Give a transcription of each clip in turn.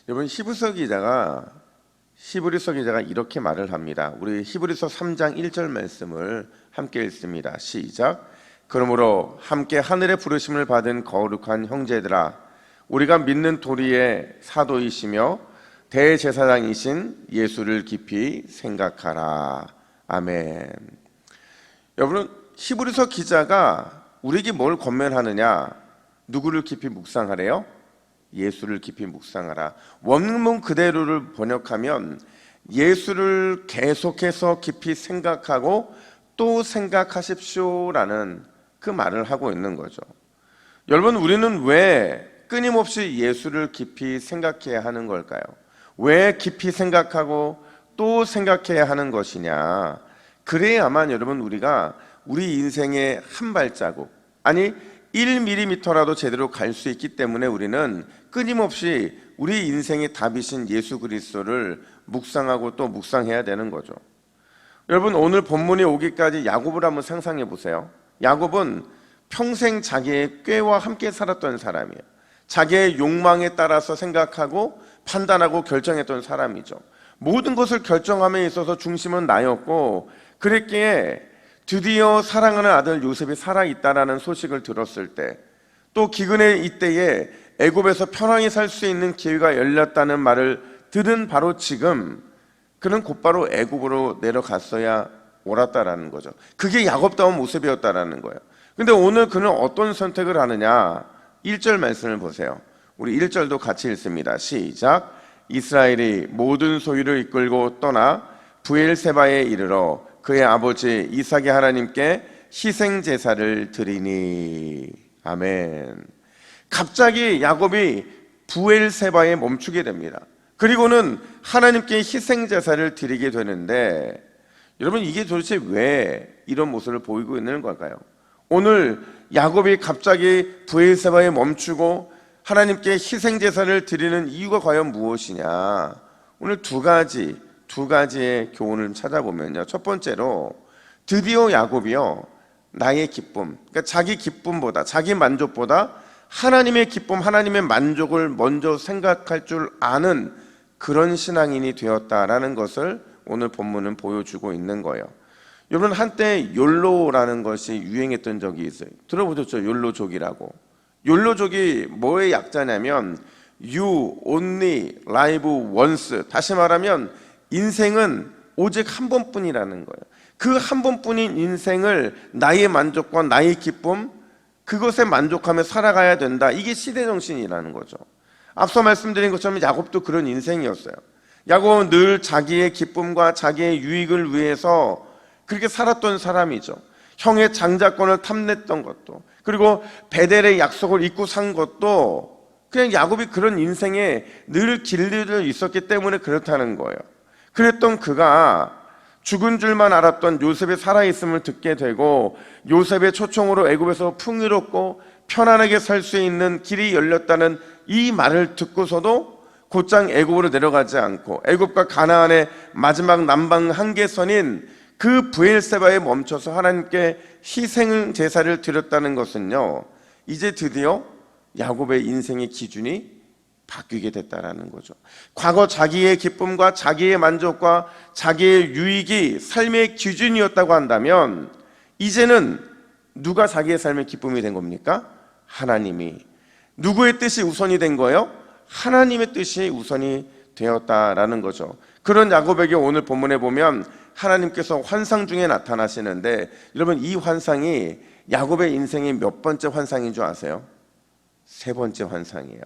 여러분, 히브리서 기자가 이렇게 말을 합니다. 우리 히브리서 3장 1절 말씀을 함께 읽습니다. 시작. 그러므로 함께 하늘의 부르심을 받은 거룩한 형제들아, 우리가 믿는 도리의 사도이시며 대제사장이신 예수를 깊이 생각하라. 아멘. 여러분, 히브리서 기자가 우리에게 뭘 권면하느냐? 누구를 깊이 묵상하래요? 예수를 깊이 묵상하라. 원문 그대로를 번역하면 예수를 계속해서 깊이 생각하고 또 생각하십시오라는 그 말을 하고 있는 거죠. 여러분, 우리는 왜 끊임없이 예수를 깊이 생각해야 하는 걸까요? 왜 깊이 생각하고 또 생각해야 하는 것이냐? 그래야만 여러분, 우리가 우리 인생의 한 발자국, 아니 1mm라도 제대로 갈 수 있기 때문에 우리는 끊임없이 우리 인생의 답이신 예수 그리스도를 묵상하고 또 묵상해야 되는 거죠. 여러분, 오늘 본문에 오기까지 야곱을 한번 상상해 보세요. 야곱은 평생 자기의 꾀와 함께 살았던 사람이에요. 자기의 욕망에 따라서 생각하고 판단하고 결정했던 사람이죠. 모든 것을 결정함에 있어서 중심은 나였고, 그랬기에 드디어 사랑하는 아들 요셉이 살아있다라는 소식을 들었을 때, 또 기근의 이때에 애굽에서 편안히 살 수 있는 기회가 열렸다는 말을 들은 바로 지금 그는 곧바로 애굽으로 내려갔어야 옳았다라는 거죠. 그게 야곱다운 모습이었다라는 거예요. 근데 오늘 그는 어떤 선택을 하느냐? 1절 말씀을 보세요. 우리 1절도 같이 읽습니다. 시작. 이스라엘이 모든 소유를 이끌고 떠나 브엘세바에 이르러 그의 아버지 이삭의 하나님께 희생 제사를 드리니. 아멘. 갑자기 야곱이 브엘세바에 멈추게 됩니다. 그리고는 하나님께 희생 제사를 드리게 되는데, 여러분, 이게 도대체 왜 이런 모습을 보이고 있는 걸까요? 오늘 야곱이 갑자기 브엘세바에 멈추고 하나님께 희생 제사를 드리는 이유가 과연 무엇이냐? 오늘 두 가지의 교훈을 찾아보면요, 첫 번째로 드디어 야곱이요, 나의 기쁨, 그러니까 자기 기쁨보다, 자기 만족보다 하나님의 기쁨, 하나님의 만족을 먼저 생각할 줄 아는 그런 신앙인이 되었다라는 것을 오늘 본문은 보여주고 있는 거예요. 여러분, 한때 욜로라는 것이 유행했던 적이 있어요. 들어보셨죠? 욜로족이라고. 욜로족이 뭐의 약자냐면 You only live once, 다시 말하면 인생은 오직 한 번뿐이라는 거예요. 그 한 번뿐인 인생을 나의 만족과 나의 기쁨, 그것에 만족하며 살아가야 된다. 이게 시대정신이라는 거죠. 앞서 말씀드린 것처럼 야곱도 그런 인생이었어요. 야곱은 늘 자기의 기쁨과 자기의 유익을 위해서 그렇게 살았던 사람이죠. 형의 장자권을 탐냈던 것도, 그리고 베델의 약속을 잊고 산 것도 그냥 야곱이 그런 인생에 늘 길들여 있었기 때문에 그렇다는 거예요. 그랬던 그가 죽은 줄만 알았던 요셉이 살아있음을 듣게 되고, 요셉의 초청으로 애굽에서 풍요롭고 편안하게 살 수 있는 길이 열렸다는 이 말을 듣고서도 곧장 애굽으로 내려가지 않고 애굽과 가나안의 마지막 남방 한계선인 그 브엘세바에 멈춰서 하나님께 희생 제사를 드렸다는 것은요, 이제 드디어 야곱의 인생의 기준이 바뀌게 됐다라는 거죠. 과거 자기의 기쁨과 자기의 만족과 자기의 유익이 삶의 기준이었다고 한다면, 이제는 누가 자기의 삶의 기쁨이 된 겁니까? 하나님이. 누구의 뜻이 우선이 된 거예요? 하나님의 뜻이 우선이 되었다라는 거죠. 그런 야곱에게 오늘 본문에 보면 하나님께서 환상 중에 나타나시는데, 여러분, 이 환상이 야곱의 인생의 몇 번째 환상인 줄 아세요? 세 번째 환상이에요.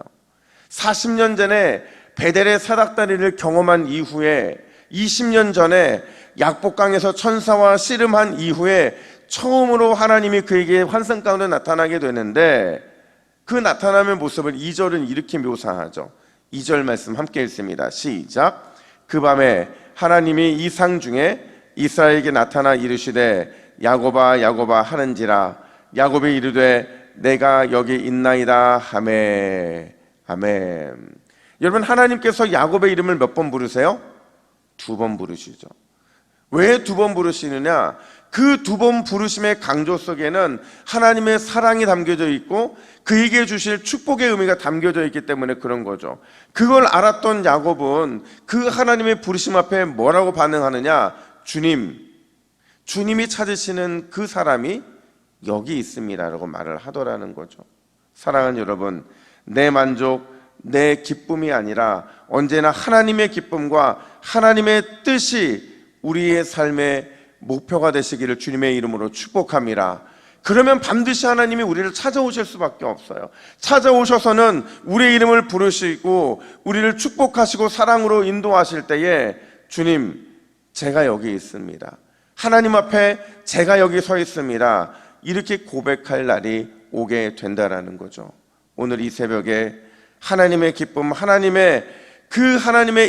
40년 전에 베델의 사닥다리를 경험한 이후에, 20년 전에 약복강에서 천사와 씨름한 이후에 처음으로 하나님이 그에게 환상 가운데 나타나게 되는데, 그 나타남의 모습을 2절은 이렇게 묘사하죠. 2절 말씀 함께 읽습니다. 시작. 그 밤에 하나님이 이 상 중에 이스라엘에게 나타나 이르시되 야곱아 야곱아 하는지라. 야곱이 이르되 내가 여기 있나이다 하매. 아멘. 여러분, 하나님께서 야곱의 이름을 몇 번 부르세요? 2번 부르시죠. 왜 2번 부르시느냐? 그 두 번 부르심의 강조 속에는 하나님의 사랑이 담겨져 있고 그에게 주실 축복의 의미가 담겨져 있기 때문에 그런 거죠. 그걸 알았던 야곱은 그 하나님의 부르심 앞에 뭐라고 반응하느냐? 주님이 찾으시는 그 사람이 여기 있습니다 라고 말을 하더라는 거죠. 사랑하는 여러분, 내 만족, 내 기쁨이 아니라 언제나 하나님의 기쁨과 하나님의 뜻이 우리의 삶의 목표가 되시기를 주님의 이름으로 축복합니다. 그러면 반드시 하나님이 우리를 찾아오실 수밖에 없어요. 찾아오셔서는 우리의 이름을 부르시고 우리를 축복하시고 사랑으로 인도하실 때에 주님, 제가 여기 있습니다. 하나님 앞에 제가 여기 서 있습니다. 이렇게 고백할 날이 오게 된다라는 거죠. 오늘 이 새벽에 하나님의 기쁨, 하나님의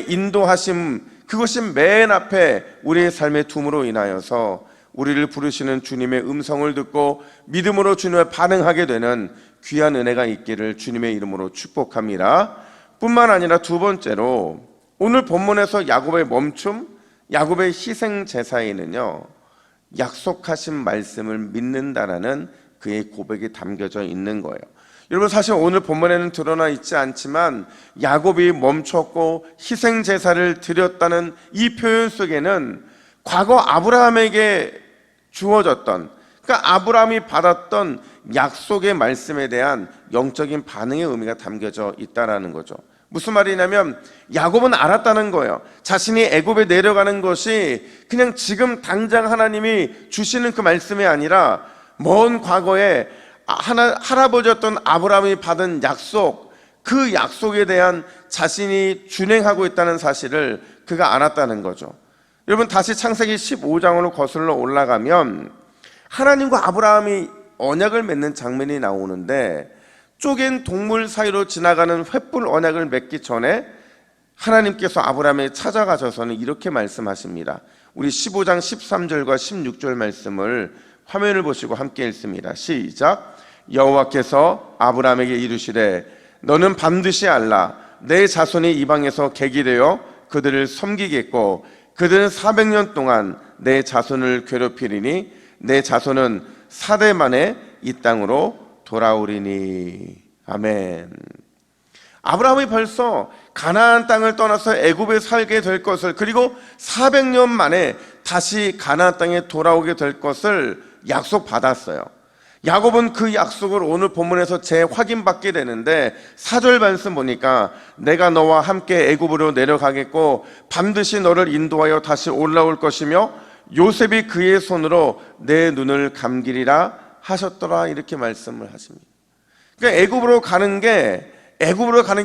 인도하심, 그것이 맨 앞에 우리의 삶에 둠으로 인하여서 우리를 부르시는 주님의 음성을 듣고 믿음으로 주님에 반응하게 되는 귀한 은혜가 있기를 주님의 이름으로 축복합니다. 뿐만 아니라 두 번째로 오늘 본문에서 야곱의 멈춤, 야곱의 희생 제사에는요, 약속하신 말씀을 믿는다라는 그의 고백이 담겨져 있는 거예요. 여러분, 사실 오늘 본문에는 드러나 있지 않지만 야곱이 멈췄고 희생 제사를 드렸다는 이 표현 속에는 과거 아브라함에게 주어졌던, 그러니까 아브라함이 받았던 약속의 말씀에 대한 영적인 반응의 의미가 담겨져 있다라는 거죠. 무슨 말이냐면 야곱은 알았다는 거예요. 자신이 애굽에 내려가는 것이 그냥 지금 당장 하나님이 주시는 그 말씀이 아니라 먼 과거에 할아버지였던 아브라함이 받은 약속, 그 약속에 대한 자신이 준행하고 있다는 사실을 그가 알았다는 거죠. 여러분, 다시 창세기 15장으로 거슬러 올라가면 하나님과 아브라함이 언약을 맺는 장면이 나오는데, 쪼갠 동물 사이로 지나가는 횃불 언약을 맺기 전에 하나님께서 아브라함에 찾아가셔서는 이렇게 말씀하십니다. 우리 15장 13절과 16절 말씀을 화면을 보시고 함께 읽습니다. 시작. 여호와께서 아브라함에게 이르시되 너는 반드시 알라. 내 자손이 이방에서 객이 되어 그들을 섬기겠고 그들은 400년 동안 내 자손을 괴롭히리니 내 자손은 4대 만에 이 땅으로 돌아오리니. 아멘. 아브라함이 벌써 가나안 땅을 떠나서 애굽에 살게 될 것을, 그리고 400년 만에 다시 가나안 땅에 돌아오게 될 것을 약속받았어요. 야곱은 그 약속을 오늘 본문에서 재확인받게 되는데 4절 말씀 보니까 내가 너와 함께 애굽으로 내려가겠고 반드시 너를 인도하여 다시 올라올 것이며 요셉이 그의 손으로 내 눈을 감기리라 하셨더라, 이렇게 말씀을 하십니다. 그러니까 애굽으로 가는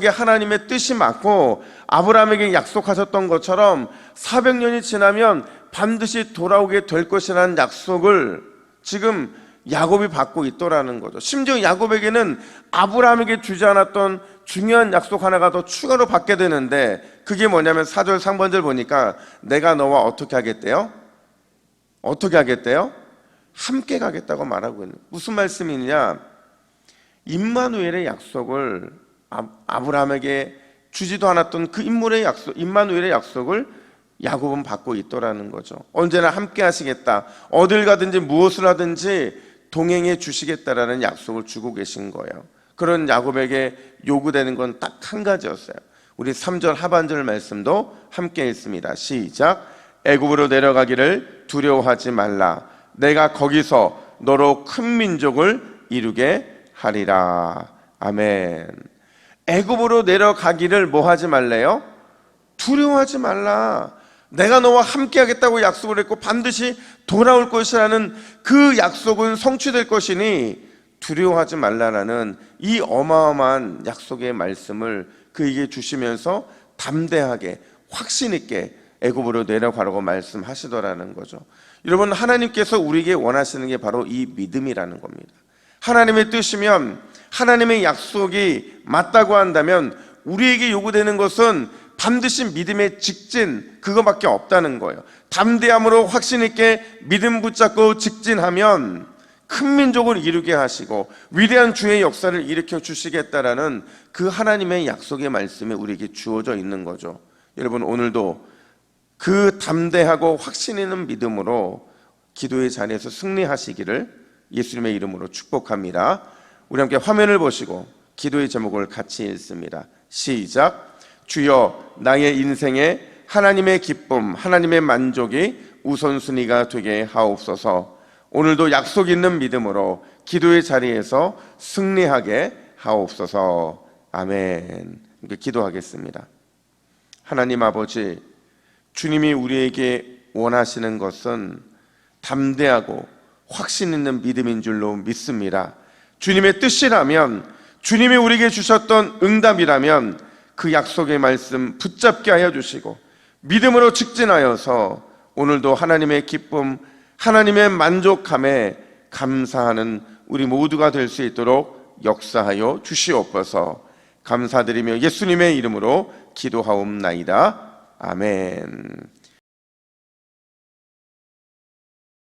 게 하나님의 뜻이 맞고 아브라함에게 약속하셨던 것처럼 400년이 지나면 반드시 돌아오게 될 것이라는 약속을 지금 야곱이 받고 있더라는 거죠. 심지어 야곱에게는 아브라함에게 주지 않았던 중요한 약속 하나가 더 추가로 받게 되는데, 그게 뭐냐면 4절 상반절 보니까 내가 너와 어떻게 하겠대요? 어떻게 하겠대요? 함께 가겠다고 말하고 있는. 무슨 말씀이냐? 임마누엘의 약속을 아브라함에게 주지도 않았던 그 임마누엘의 약속을 야곱은 받고 있더라는 거죠. 언제나 함께 하시겠다, 어딜 가든지 무엇을 하든지 동행해 주시겠다라는 약속을 주고 계신 거예요. 그런 야곱에게 요구되는 건 딱 한 가지였어요. 우리 3절 하반절 말씀도 함께 읽습니다. 시작. 애굽으로 내려가기를 두려워하지 말라. 내가 거기서 너로 큰 민족을 이루게 하리라. 아멘. 애굽으로 내려가기를 뭐 하지 말래요? 두려워하지 말라. 내가 너와 함께 하겠다고 약속을 했고 반드시 돌아올 것이라는 그 약속은 성취될 것이니 두려워하지 말라라는 이 어마어마한 약속의 말씀을 그에게 주시면서 담대하게 확신 있게 애굽으로 내려가라고 말씀하시더라는 거죠. 여러분, 하나님께서 우리에게 원하시는 게 바로 이 믿음이라는 겁니다. 하나님의 뜻이면, 하나님의 약속이 맞다고 한다면 우리에게 요구되는 것은 반드시 믿음의 직진, 그거밖에 없다는 거예요. 담대함으로 확신 있게 믿음 붙잡고 직진하면 큰 민족을 이루게 하시고 위대한 주의 역사를 일으켜 주시겠다라는 그 하나님의 약속의 말씀이 우리에게 주어져 있는 거죠. 여러분, 오늘도 그 담대하고 확신 있는 믿음으로 기도의 자리에서 승리하시기를 예수님의 이름으로 축복합니다. 우리 함께 화면을 보시고 기도의 제목을 같이 읽습니다. 시작. 주여, 나의 인생에 하나님의 기쁨, 하나님의 만족이 우선순위가 되게 하옵소서. 오늘도 약속 있는 믿음으로 기도의 자리에서 승리하게 하옵소서. 아멘. 이렇게 기도하겠습니다. 하나님 아버지, 주님이 우리에게 원하시는 것은 담대하고 확신 있는 믿음인 줄로 믿습니다. 주님의 뜻이라면, 주님이 우리에게 주셨던 응답이라면 그 약속의 말씀 붙잡게 하여 주시고 믿음으로 직진하여서 오늘도 하나님의 기쁨, 하나님의 만족함에 감사하는 우리 모두가 될 수 있도록 역사하여 주시옵소서. 감사드리며 예수님의 이름으로 기도하옵나이다. 아멘.